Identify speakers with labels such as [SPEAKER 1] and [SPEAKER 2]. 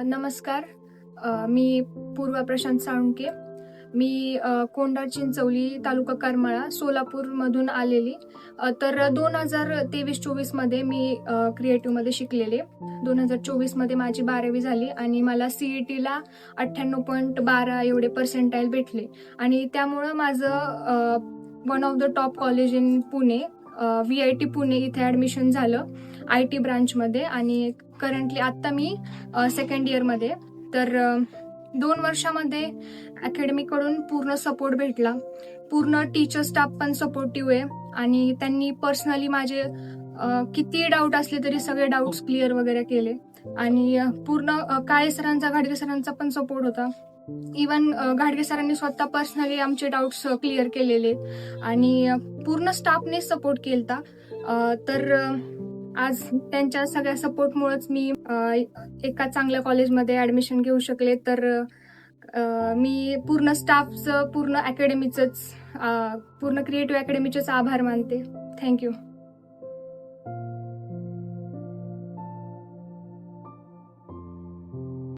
[SPEAKER 1] नमस्कार. मी पूर्वा प्रशांत साळुंके. मी कोंडाळ चिंचवली तालुका करमाळा सोलापूरमधून आलेली. तर 2023-24 मध्ये मी क्रिएटिव्हमध्ये शिकलेले. 2024 मध्ये माझी 12वी झाली आणि मला CETला 98.12 एवढे पर्सेंटाईल भेटले आणि त्यामुळं माझं one of the top college in Pune VIT Pune इथे ॲडमिशन झालं IT ब्रांचमध्ये आणि करंटली आत्ता मी सेकंड इयरमध्ये. तर 2 वर्षामध्ये अकॅडमीकडून पूर्ण सपोर्ट भेटला. पूर्ण टीचर स्टाफ पण सपोर्टिव्ह आहे आणि त्यांनी पर्सनली माझे किती डाऊट असले तरी सगळे डाऊट्स क्लिअर वगैरे केले आणि पूर्ण काळे सरांचा, घाडगे सरांचा पण सपोर्ट होता. इवन घाडगे सरांनी स्वतः पर्सनली आमचे डाऊट्स क्लिअर केलेले आणि पूर्ण स्टाफने सपोर्ट केलता. तर आज त्यांच्या सगळ्या सपोर्टमुळेच मी एका चांगल्या कॉलेजमध्ये ॲडमिशन घेऊ शकले. तर मी पूर्ण स्टाफचं, पूर्ण अकॅडमीचंच, पूर्ण क्रिएटिव्ह अकॅडमीचेच आभार मानते. थँक्यू.